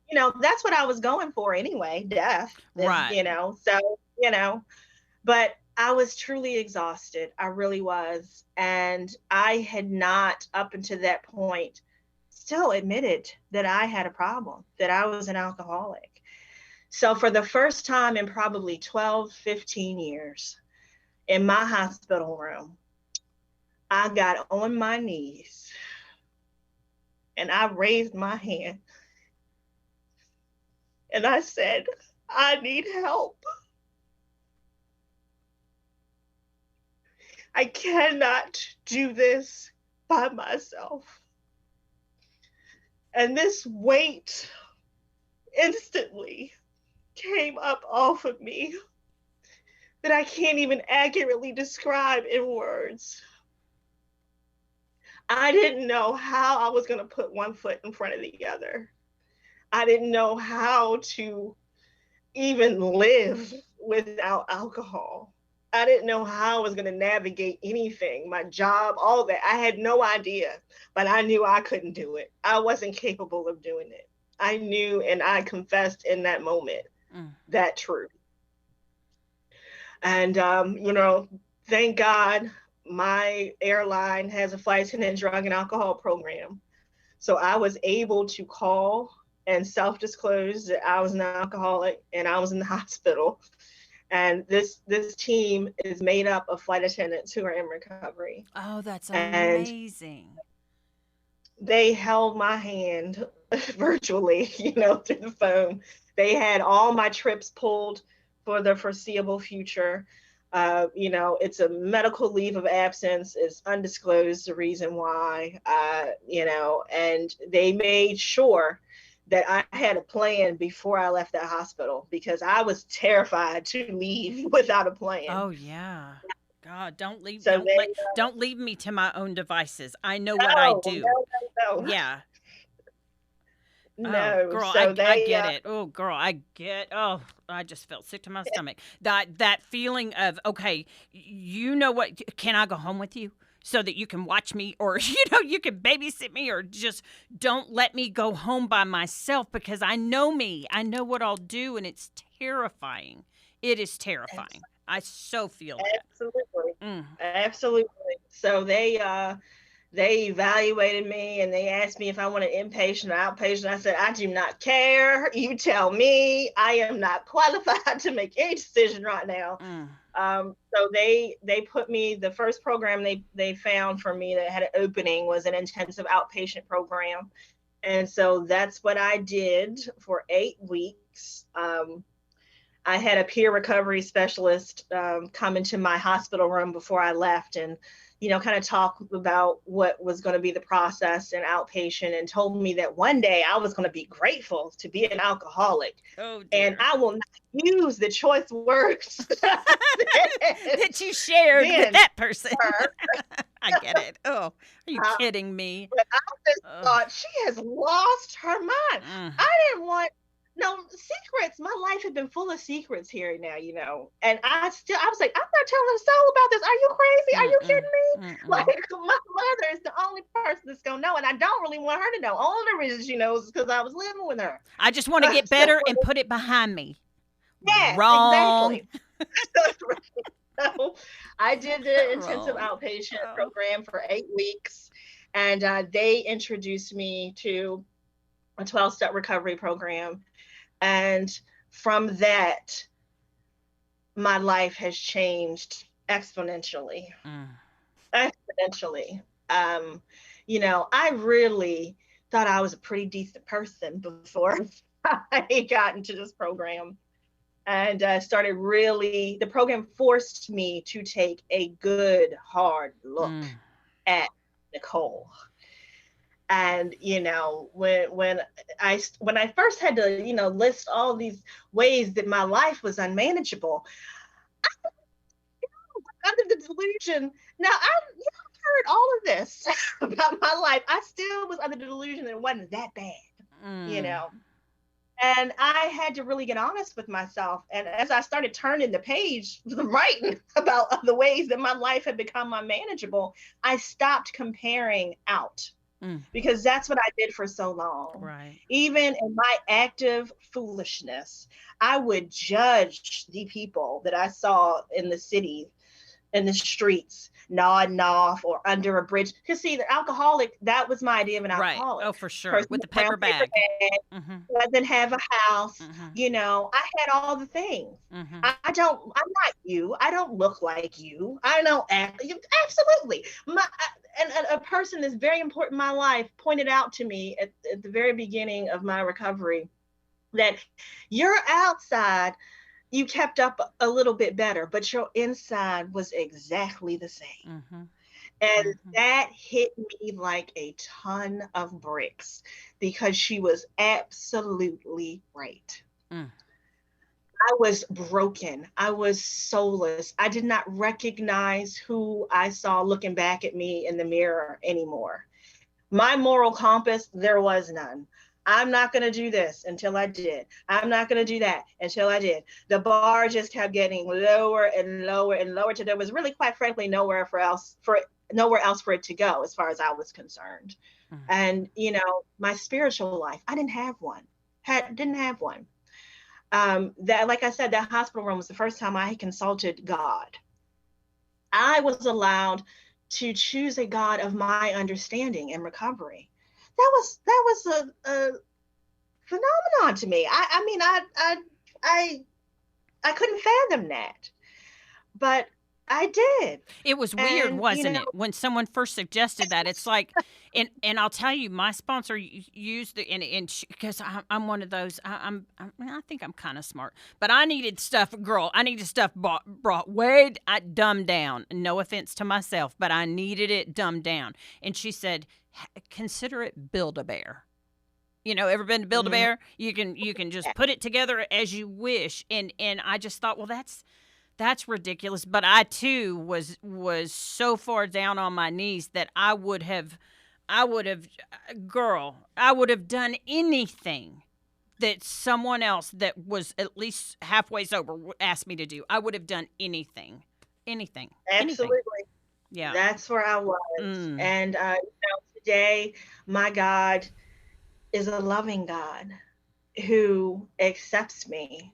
you know, that's what I was going for anyway, death. Right. You know, so, you know, but I was truly exhausted. I really was. And I had not, up until that point, still admitted that I had a problem, that I was an alcoholic. So, for the first time in probably 12, 15 years, in my hospital room, I got on my knees and I raised my hand and I said, I need help. I cannot do this by myself. And this weight instantly came up off of me that I can't even accurately describe in words. I didn't know how I was going to put one foot in front of the other. I didn't know how to even live without alcohol. I didn't know how I was going to navigate anything, my job, all that. I had no idea, but I knew I couldn't do it. I wasn't capable of doing it. I knew and I confessed in that moment that truth. And, thank God my airline has a flight attendant drug and alcohol program. So I was able to call and self-disclose that I was an alcoholic and I was in the hospital. And this team is made up of flight attendants who are in recovery. Oh, that's And amazing. they held my hand virtually, through the phone. They had all my trips pulled for the foreseeable future. It's a medical leave of absence. It's undisclosed the reason why, and they made sure that I had a plan before I left that hospital because I was terrified to leave without a plan. Oh yeah. God, So they, don't leave me to my own devices. I know what I no, do. no, no, Yeah. Oh, no. girl, So I they, get it. Oh, girl, I get. Oh, I just felt sick to my stomach. That feeling of, okay, you know what? Can I go home with you so that you can watch me, or you can babysit me, or just don't let me go home by myself because I know me. I know what I'll do, and it's terrifying. It is terrifying. I so feel that. absolutely, Mm. absolutely. So they evaluated me and they asked me if I wanted inpatient or outpatient. I said, I do not care. You tell me. I am not qualified to make any decision right now. Mm. So they put me, the first program they found for me that had an opening was an intensive outpatient program. And so that's what I did for 8 weeks. I had a peer recovery specialist come into my hospital room before I left and, kind of talk about what was going to be the process in outpatient and told me that one day I was going to be grateful to be an alcoholic. Oh And dear. I will not use the choice words That you shared with then. that person. I get it. Oh, are you Uh, kidding me? but I just Ugh. thought she has lost her mind. Mm. I didn't want no secrets. My life had been full of secrets here now, and I was like, I'm not telling a soul about this. Are you crazy? Are you Mm-mm. kidding me? Like Mm-mm. my mother is the only person that's gonna know, and I don't really want her to know. Only reason she knows is because I was living with her. I just want to get So better and put it behind me. yes, Wrong. exactly. So I did the intensive Wrong. outpatient Oh. program for 8 weeks, and they introduced me to a 12-step recovery program. And from that, my life has changed exponentially. Mm. Exponentially. Um, I really thought I was a pretty decent person before I got into this program and started really, the program forced me to take a good, hard look Mm. at Nicole. And when I first had to list all these ways that my life was unmanageable, under the delusion. Now I've heard all of this about my life. I still was under the delusion that it wasn't that bad, you Mm. know. And I had to really get honest with myself. And as I started turning the page, writing about the ways that my life had become unmanageable, I stopped comparing out. Mm. because that's what I did for so long. Right. Even in my active foolishness, I would judge the people that I saw in the city, in the streets, nodding off or under a bridge. Because see, the alcoholic, that was my idea of an Right. Oh, alcoholic. for sure. Person With the around paper paper bag. bag, Mm-hmm. doesn't have a house. Mm-hmm. I had all the things. Mm-hmm. I'm not you. I don't look like you. I don't act. Absolutely. And a person that's very important in my life pointed out to me at the very beginning of my recovery that your outside, you kept up a little bit better, but your inside was exactly the same. Mm-hmm. And Mm-hmm. that hit me like a ton of bricks because she was absolutely right. Mm. I was broken. I was soulless. I did not recognize who I saw looking back at me in the mirror anymore. My moral compass, there was none. I'm not going to do this until I did. I'm not going to do that until I did. The bar just kept getting lower and lower and lower till there was really, quite frankly, nowhere else for it to go as far as I was concerned. Mm. And my spiritual life, I didn't have one. Didn't have one. That, like I said, that hospital room was the first time I consulted God. I was allowed to choose a God of my understanding and recovery. That was a phenomenon to me. I mean, I couldn't fathom that, but I did. It was weird, And wasn't it? When someone first suggested that, it's like, and I'll tell you, my sponsor used the and because I'm one of those. I think I'm kind of smart, but I needed stuff, girl. I needed stuff brought way dumbed down. No offense to myself, but I needed it dumbed down. And she said, consider it Build-A-Bear. Ever been to mhm, Build-A-Bear? You can just put it together as you wish. And I just thought, well, that's ridiculous. But I too was so far down on my knees that I would have girl, I would have done anything that someone else that was at least halfway sober asked me to do. I would have done anything. Anything. Anything. absolutely. Yeah. That's where I was. Mm. And today, my God is a loving God who accepts me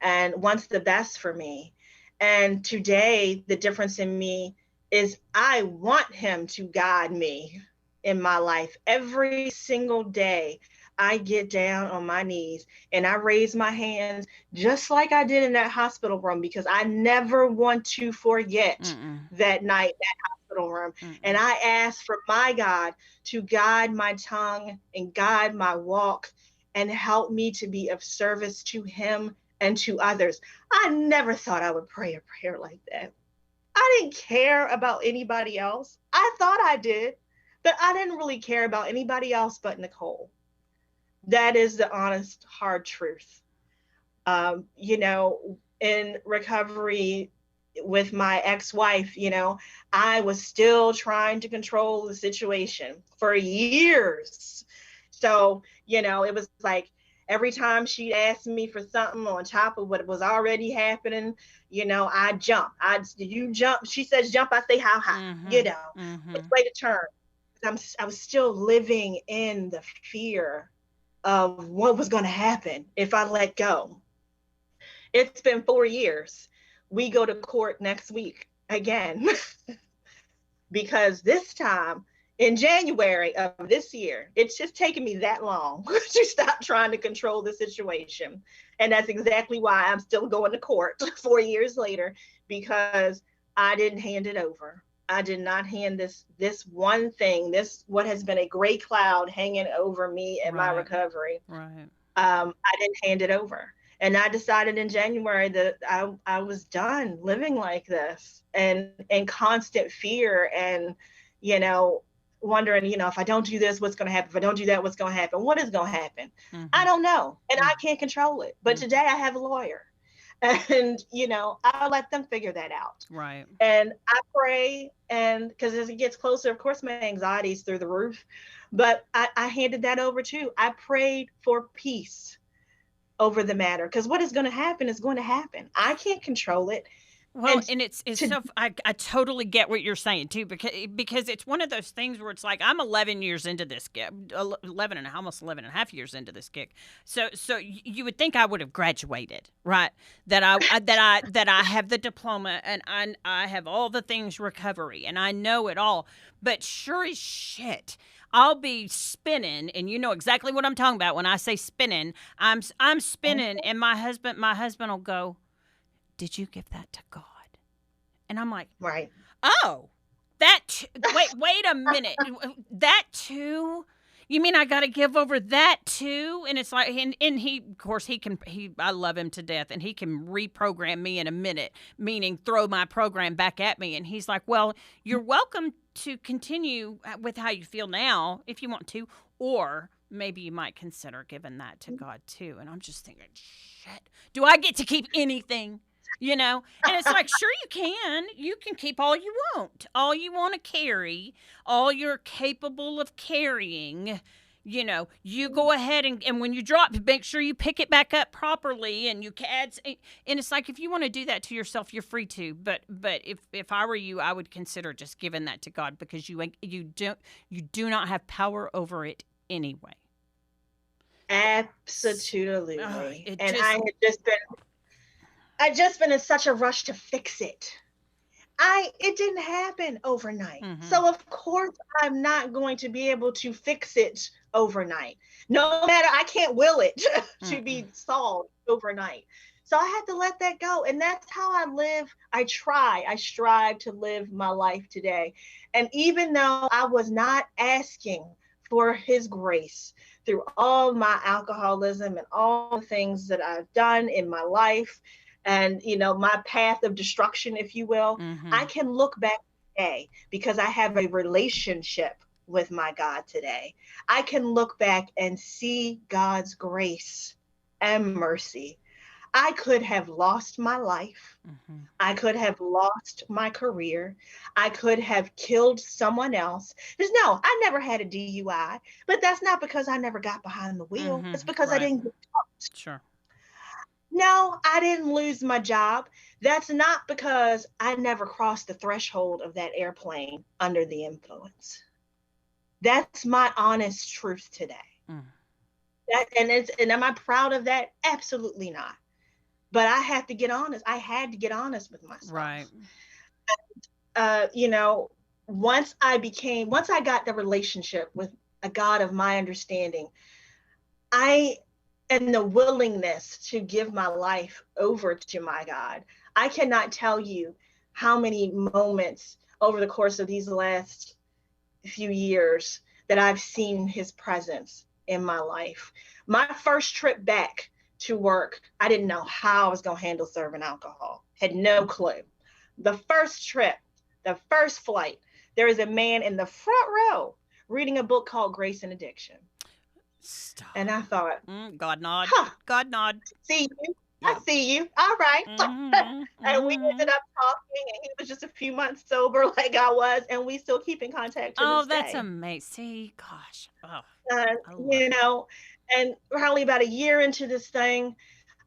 and wants the best for me. And today, the difference in me is I want Him to guide me in my life. Every single day, I get down on my knees and I raise my hands just like I did in that hospital room because I never want to forget Mm-mm. that night, that hospital room. And Mm-mm. I ask for my God to guide my tongue and guide my walk and help me to be of service to Him and to others. I never thought I would pray a prayer like that. I didn't care about anybody else. I thought I did, but I didn't really care about anybody else but Nicole. That is the honest, hard truth. In recovery with my ex-wife, I was still trying to control the situation for years. So, it was like every time she'd ask me for something on top of what was already happening, I jump. You jump. She says jump. I say how high. Mm-hmm. Which Mm-hmm. way to turn. I was still living in the fear of what was going to happen if I let go. It's been 4 years. We go to court next week again because this time in January of this year, it's just taken me that long to stop trying to control the situation. And that's exactly why I'm still going to court 4 years later because I didn't hand it over. I did not hand this one thing, this what has been a gray cloud hanging over me and my Right. recovery. Right. I didn't hand it over. And I decided in January that I was done living like this and in constant fear and, you know, wondering, if I don't do this, what's going to happen? If I don't do that, what's going to happen? What is going to happen? Mm-hmm. I don't know. And Mm-hmm. I can't control it. But today I have a lawyer and, I'll let them figure that out. Right. And I pray, and because as it gets closer, of course, my anxiety is through the roof. But I handed that over too. I prayed for peace over the matter because what is going to happen is going to happen. I can't control it. Well, And and it's to so I totally get what you're saying too, because it's one of those things where it's like I'm 11 years into this gig, 11 and almost 11 and a half years into this gig. So you would think I would have graduated, right? That I have the diploma, and I have all the things recovery, and I know it all. But sure as shit, I'll be spinning, and you know exactly what I'm talking about when I say spinning. I'm spinning, and my husband will go, "Did you give that to God?" And I'm like, right. "Oh, wait a minute. That too? You mean I got to give over that too?" And it's like, and he, of course, I love him to death, and he can reprogram me in a minute, meaning throw my program back at me. And he's like, "Well, you're welcome to continue with how you feel now if you want to, or maybe you might consider giving that to God too." And I'm just thinking, shit, do I get to keep anything? And it's like, sure, you can keep all you want to carry, all you're capable of carrying. You go ahead, and when you drop, make sure you pick it back up properly, and you can add. And it's like, if you want to do that to yourself, you're free to. But if I were you, I would consider just giving that to God, because you do not have power over it anyway. Absolutely. It And just. I just been in such a rush to fix it. It didn't happen overnight. Mm-hmm. So of course I'm not going to be able to fix it overnight. No matter, I can't will it to Mm-mm. be solved overnight. So I had to let that go. And that's how I live. I strive to live my life today. And even though I was not asking for his grace through all my alcoholism and all the things that I've done in my life, and my path of destruction, if you will, I Mm-hmm. can look back today because I have a relationship with my God today. I can look back and see God's grace and mercy. I could have lost my life. Mm-hmm. I could have lost my career. I could have killed someone else. There's no, I never had a DUI, but that's not because I never got behind the wheel. Mm-hmm. It's because I Right. didn't. Sure. No, I didn't lose my job. That's not because I never crossed the threshold of that airplane under the influence. That's my honest truth today. Mm. And am I proud of that? Absolutely not. But I have to get honest. I had to get honest with Right. myself. Uh, you know, once I got the relationship with a God of my understanding, I and the willingness to give my life over to my God. I cannot tell you how many moments over the course of these last few years that I've seen his presence in my life. My first trip back to work, I didn't know how I was going to handle serving alcohol, had no clue. The first trip, the first flight, there is a man in the front row reading a book called Grace and Addiction. Stop. And I thought, God nod. huh, God nod. see you. I Yeah. see you. All right. Mm-hmm. And we Mm-hmm. ended up talking, and he was just a few months sober, like I was, and we still keep in contact to Oh, this that's day. amazing. See, gosh. Oh, Uh, I love you it. know, and probably about a year into this thing,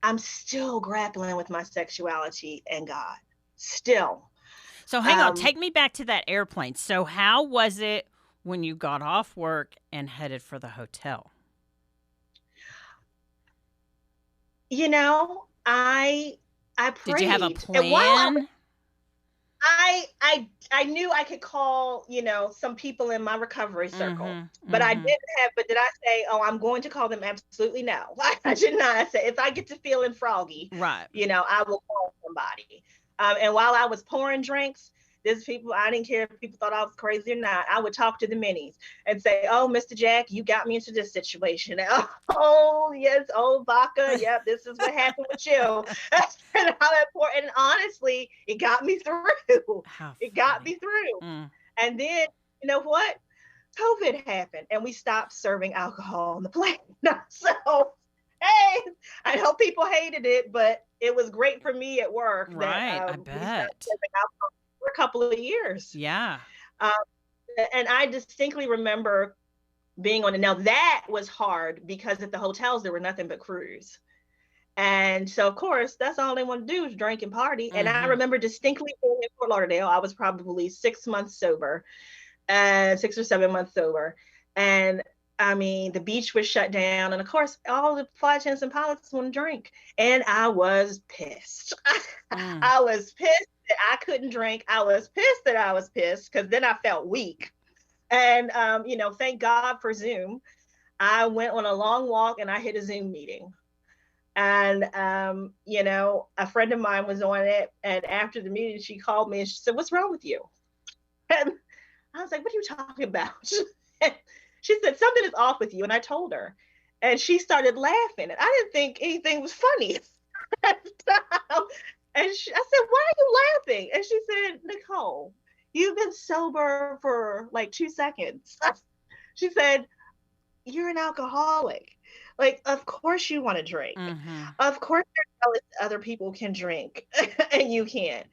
I'm still grappling with my sexuality and God. Still. So hang on. Um, Take me back to that airplane. So how was it when you got off work and headed for the hotel? you know, I Did you have a prayed. And while plan? I knew I could call, some people in my recovery circle, Mm-hmm. but Mm-hmm. but did I say, oh, I'm going to call them? Absolutely no. I did not. I said, if I get to feeling froggy, Right. I will call somebody. And while I was pouring drinks, there's people, I didn't care if people thought I was crazy or not. I would talk to the minis and say, oh, Mr. Jack, you got me into this situation. Oh, yes. Oh, Baca. Yep. This is what happened with you. And how important. And honestly, it got me through. How It got funny. me through. Mm. And then, you know what? COVID happened and we stopped serving alcohol on the plane. So, hey, I know people hated it, but it was great for me at work that Right. I we stopped bet. serving alcohol for a couple of years. Yeah. Um, and I distinctly remember being on it. Now, that was hard because at the hotels, there were nothing but crews. And so, of course, that's all they want to do is drink and party. And I Mm-hmm. remember distinctly being in Fort Lauderdale. I was probably 6 months sober, and 6 or 7 months sober. And I mean, the beach was shut down. And of course, all the flight attendants and pilots want to drink. And I was pissed. Mm. I was pissed that I couldn't drink. I was pissed that I was pissed because then I felt weak. And, thank God for Zoom. I went on a long walk and I hit a Zoom meeting. And, a friend of mine was on it. And after the meeting, she called me and she said, "What's wrong with you?" And I was like, "What are you talking about?" She said, "Something is off with you." And I told her. And she started laughing. And I didn't think anything was funny at the time. I said, "Why are you laughing?" And she said, "Nicole, you've been sober for like 2 seconds." She said, "You're an alcoholic. Like, of course you want to drink. Mm-hmm. Of course you're jealous that other people can drink and you can't.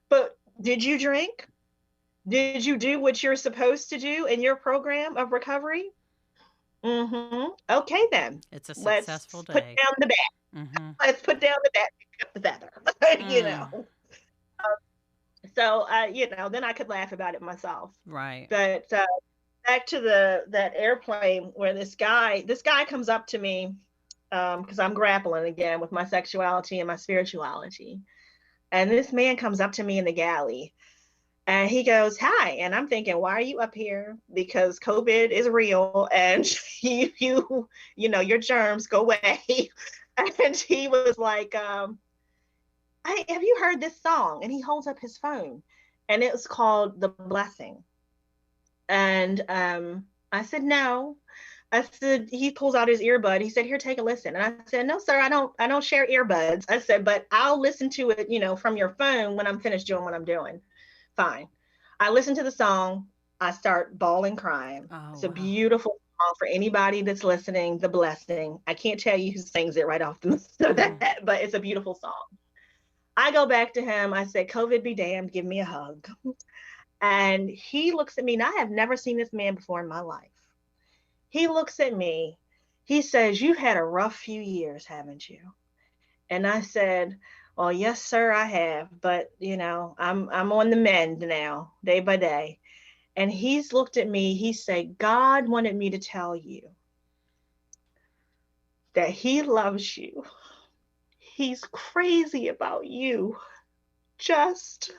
But did you drink? Did you do what you're supposed to do in your program of recovery? Okay, then. It's a Let's successful put day. down the bat. Mm-hmm. Let's put down the bat, pick up the feather." Mm. So then I could laugh about it myself. Right. But back to that airplane where this guy comes up to me, because I'm grappling again with my sexuality and my spirituality. And this man comes up to me in the galley and he goes, "Hi." And I'm thinking, why are you up here? Because COVID is real and your germs go away. And he was like, "Have you heard this song?" And he holds up his phone and it was called "The Blessing." And I said, "No." I said, he pulls out his earbud. He said, "Here, take a listen." And I said, "No, sir, I don't share earbuds." I said, "But I'll listen to it, from your phone when I'm finished doing what I'm doing." Fine. I listen to the song. I start bawling, crying. Oh, It's a wow. beautiful song for anybody that's listening. The Blessing. I can't tell you who sings it right off the Mm-hmm. bat, but it's a beautiful song. I go back to him. I say, "COVID be damned. Give me a hug." And he looks at me, and I have never seen this man before in my life. He looks at me. He says, "You've had a rough few years, haven't you?" And I said, "Well, yes, sir, I have. But I'm on the mend now, day by day." And he's looked at me. He said, "God wanted me to tell you that He loves you. He's crazy about you, just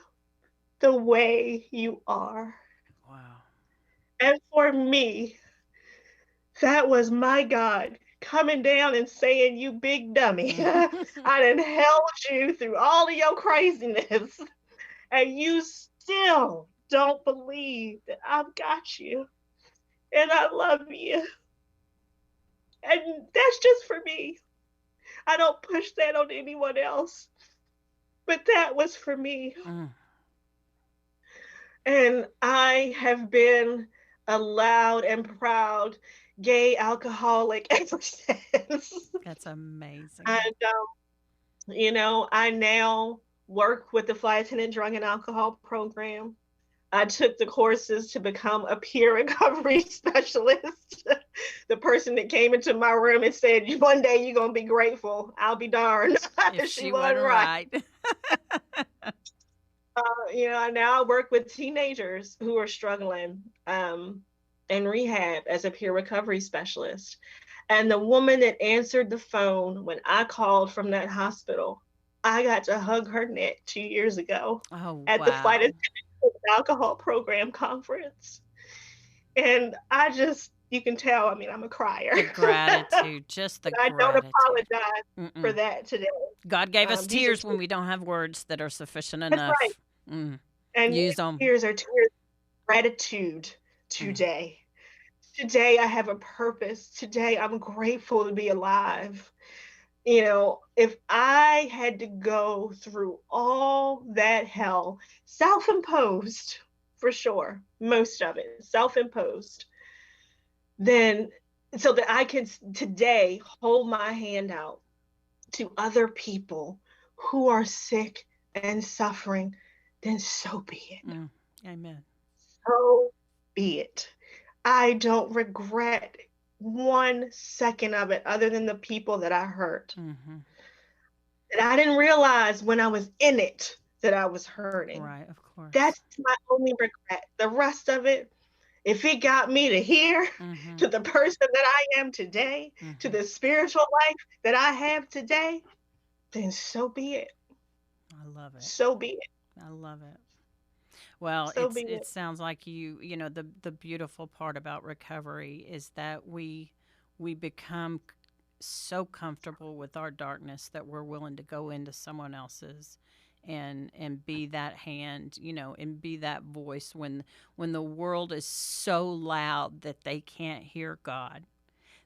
the way you are." Wow. And for me, that was my God coming down and saying, "You big dummy, I done held you through all of your craziness, and you still don't believe that I've got you and I love you." And that's just for me. I don't push that on anyone else, but that was for me. Mm. And I have been a loud and proud gay alcoholic ever since. That's amazing. And I now work with the flight attendant drug and alcohol program. I took the courses to become a peer recovery specialist. The person that came into my room and said, "One day you're going to be grateful." I'll be darned. If She she wasn't wasn't right. right. Now I work with teenagers who are struggling in rehab as a peer recovery specialist. And the woman that answered the phone when I called from that hospital, I got to hug her neck 2 years ago Oh, at the Flight wow. Attendant Alcohol Program Conference. And you can tell, I mean, I'm a crier. The gratitude, just the But I don't gratitude. apologize for Mm-mm. that today. God gave us These are tears when we don't have words that are sufficient That's right. enough. Mm. And Use them. tears are tears of gratitude Mm. today. Today I have a purpose. Today I'm grateful to be alive. If I had to go through all that hell, self imposed for sure, most of it self imposed, then so that I can today hold my hand out to other people who are sick and suffering, then so be it. Mm. Amen. So be it. I don't regret 1 second of it other than the people that I hurt. Mm-hmm. that I didn't realize when I was in it that I was hurting. Right, of course. That's my only regret. The rest of it, if it got me to here, Mm-hmm. to the person that I am today, to the spiritual life that I have today, then so be it. I love it. So be it. I love it. Well, So be it it. sounds like you know the beautiful part about recovery is that we become so comfortable with our darkness that we're willing to go into someone else's and be that hand, and be that voice when the world is so loud that they can't hear God.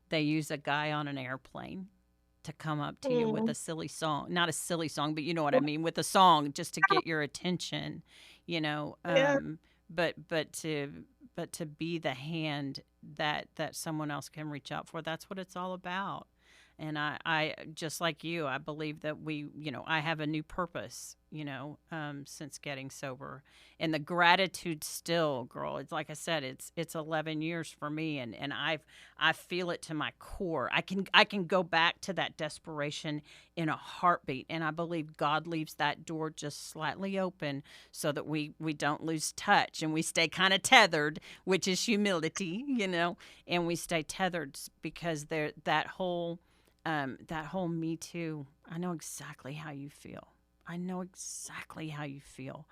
They use a guy on an airplane to come up to you with Mm. a silly song, not a silly song, but you know what I mean, with a song just to get your attention, you know. Yeah. But to be the hand that someone else can reach out for, that's what it's all about. And I just like you, I believe that I have a new purpose, since getting sober, and the gratitude still, girl. It's like I said, it's 11 years for me, and I feel it to my core. I can go back to that desperation in a heartbeat, and I believe God leaves that door just slightly open so that we don't lose touch and we stay kind of tethered, which is humility, and we stay tethered because that whole Me Too. I know exactly how you feel. I know exactly how you feel.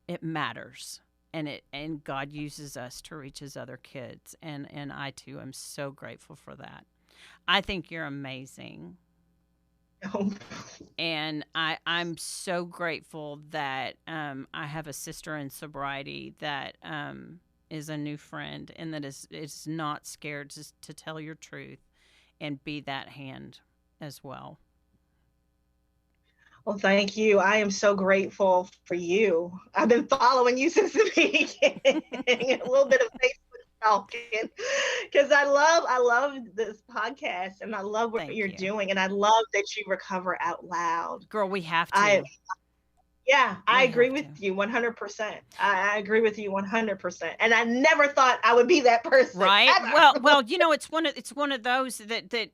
It matters, and God uses us to reach His other kids, and I too am so grateful for that. I think you're amazing, and I'm so grateful that I have a sister in sobriety that is a new friend and that is not scared to tell your truth and be that hand as well. Well, thank you. I am so grateful for you. I've been following you since the beginning, a little bit of Facebook stalking, because I love this podcast and I love what Thank you're you. doing, and I love that you recover out loud. Girl, we have I to. Yeah, I We agree have with to. you 100%. I agree with you 100%. And I never thought I would be that person Right. ever. Well, it's one of those that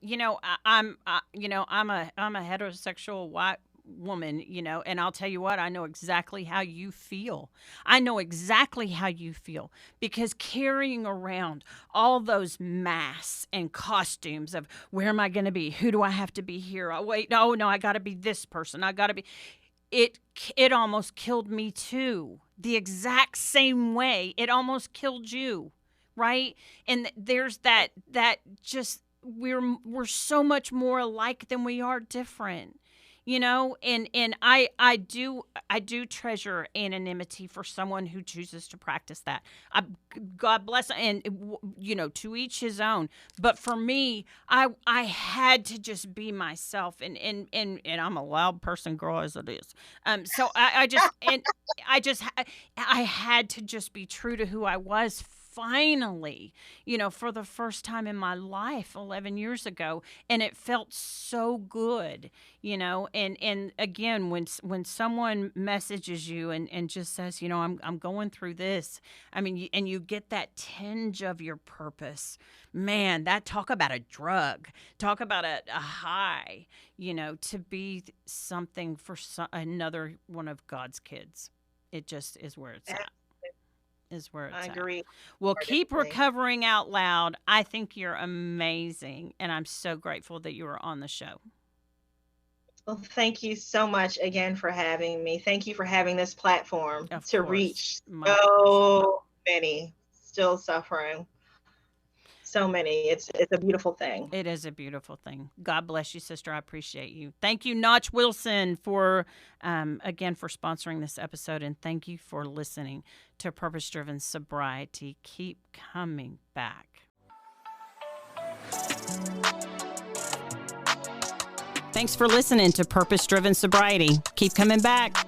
I'm a heterosexual white woman, and I'll tell you what, I know exactly how you feel. I know exactly how you feel because carrying around all those masks and costumes of where am I going to be? Who do I have to be here? Oh, wait, no, I got to be this person. I got to be it it almost killed me too. The exact same way it almost killed you, right? And there's that just we're so much more alike than we are different. And I do treasure anonymity for someone who chooses to practice that. God bless, and to each his own. But for me, I had to just be myself, and I'm a loud person, girl, as it is. So I had to just be true to who I was. Finally, for the first time in my life 11 years ago, and it felt so good, and again, when someone messages you and just says, I'm going through this. I mean, and you get that tinge of your purpose. Man, that talk about a drug, talk about a high, to be something for another one of God's kids. It just is where it's at. Is where I it's at. agree. Well, keep Wholeheartedly. recovering out loud. I think you're amazing, and I'm so grateful that you were on the show. Well, thank you so much again for having me. Thank you for having this platform Of to course, reach my pleasure. so many still suffering. So many. It's a beautiful thing. It is a beautiful thing. God bless you, sister. I appreciate you. Thank you, Notch Wilson, for again for sponsoring this episode, and thank you for listening to Purpose Driven Sobriety. Keep coming back. Thanks for listening to Purpose Driven Sobriety. Keep coming back.